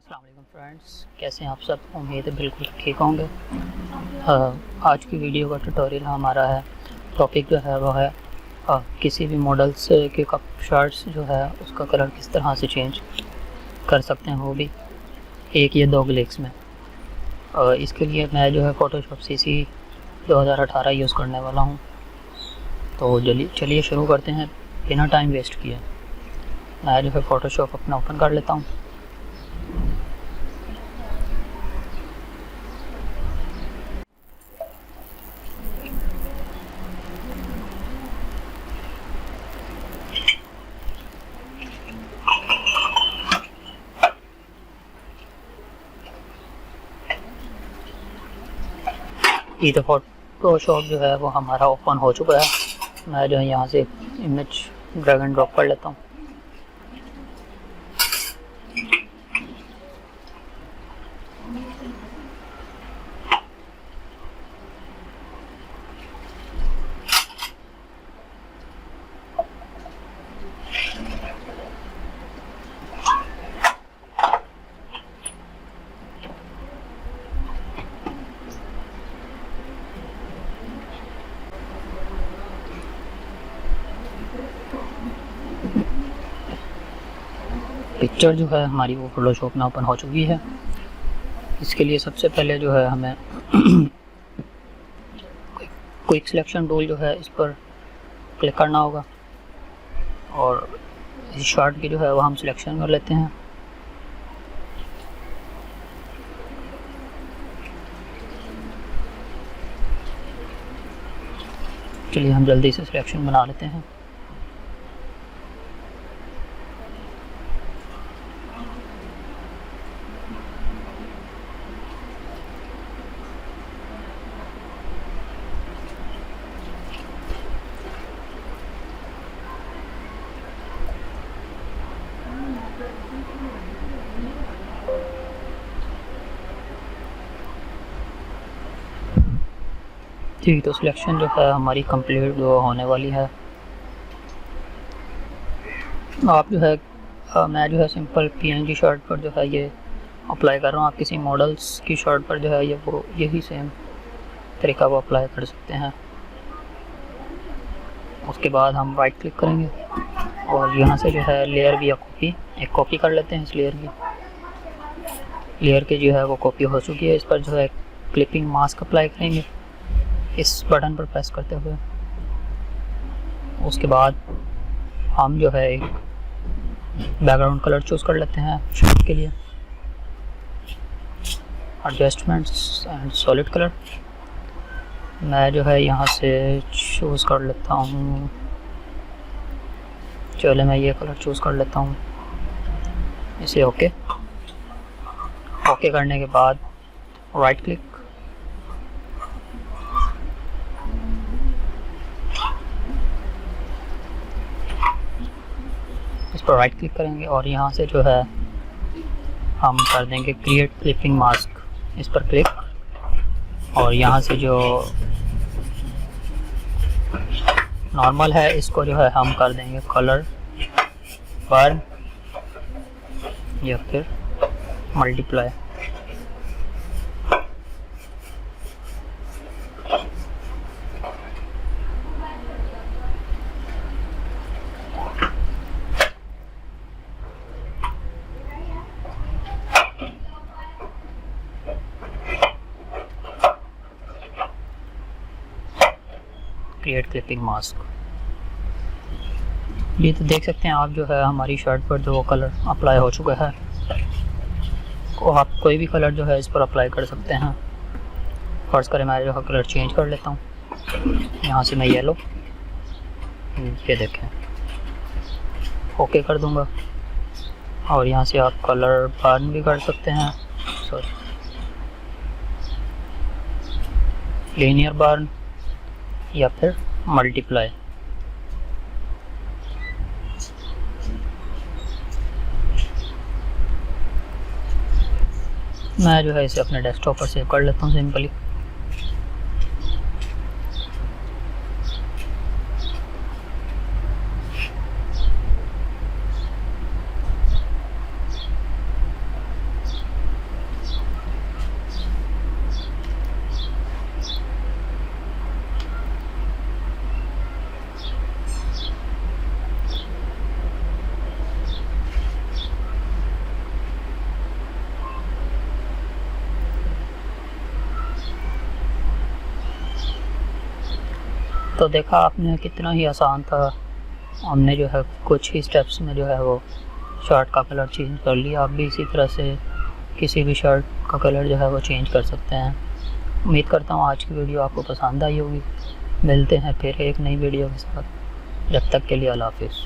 अस्सलाम वालेकुम फ्रेंड्स, कैसे हैं आप सब। उम्मीद है बिल्कुल ठीक होंगे। आज की वीडियो का ट्यूटोरियल हमारा है, टॉपिक जो है वो है किसी भी मॉडल्स के कप शर्ट्स जो है उसका कलर किस तरह से चेंज कर सकते हैं, वो भी एक या दो क्लिक्स में। इसके लिए मैं जो है फ़ोटोशॉप CC 2018 यूज़ करने वाला हूँ। तो चलिए शुरू करते हैं बिना टाइम वेस्ट किए। मैं जो है फ़ोटोशॉप अपना ओपन कर लेता हूँ। ये तो फ़ोटोशॉप जो है वो हमारा ओपन हो चुका है। मैं जो है यहाँ से इमेज ड्रैग एंड ड्रॉप कर लेता हूँ। पिक्चर जो है हमारी वो फ़ोटोशॉप में ओपन हो चुकी है। इसके लिए सबसे पहले जो है हमें क्विक सिलेक्शन टूल जो है इस पर क्लिक करना होगा और इस शॉट की जो है वो हम सिलेक्शन कर लेते हैं। चलिए हम जल्दी से सिलेक्शन बना लेते हैं। ठीक, तो सिलेक्शन जो है हमारी कंप्लीट जो होने वाली है। आप जो है मैं जो है सिंपल PNG शर्ट पर जो है ये अप्लाई कर रहा हूँ। आप किसी मॉडल्स की शर्ट पर जो है ये वो यही सेम तरीका वो अप्लाई कर सकते हैं। उसके बाद हम राइट क्लिक करेंगे और यहाँ से जो है लेयर भी एक कॉपी कर लेते हैं। इस लेयर की जो है वो कॉपी हो चुकी है। इस पर जो है क्लिपिंग मास्क अप्लाई करेंगे इस बटन पर प्रेस करते हुए। उसके बाद हम जो है एक बैकग्राउंड कलर चूज़ कर लेते हैं शर्ट के लिए। एडजस्टमेंट्स एंड सॉलिड कलर मैं जो है यहाँ से चूज़ कर लेता हूँ। चलो मैं ये कलर चूज़ कर लेता हूँ, इसे ओके करने के बाद राइट क्लिक, इस पर राइट क्लिक करेंगे और यहाँ से जो है हम कर देंगे क्रिएट क्लिपिंग मास्क। इस पर क्लिक और यहाँ से जो नॉर्मल है इसको जो है हम कर देंगे कलर बर्न या फिर मल्टीप्लाई। क्रिएट क्लिपिंग मास्क, ये तो देख सकते हैं आप जो है हमारी शर्ट पर जो कलर अप्लाई हो चुका है। तो आप कोई भी कलर जो है इस पर अप्लाई कर सकते हैं। फर्स्ट करें मैं जो है कलर चेंज कर लेता हूँ। यहाँ से मैं येलो, ये देखें, ओके कर दूँगा और यहाँ से आप कलर बर्न भी कर सकते हैं, सॉरी लीनियर बर्न या फिर मल्टीप्लाई। मैं जो है इसे अपने डेस्कटॉप पर सेव कर लेता हूँ सिंपली। तो देखा आपने कितना ही आसान था, हमने जो है कुछ ही स्टेप्स में जो है वो शर्ट का कलर चेंज कर लिया। आप भी इसी तरह से किसी भी शर्ट का कलर जो है वो चेंज कर सकते हैं। उम्मीद करता हूँ आज की वीडियो आपको पसंद आई होगी। मिलते हैं फिर एक नई वीडियो के साथ, जब तक के लिए अल्लाह हाफिज़।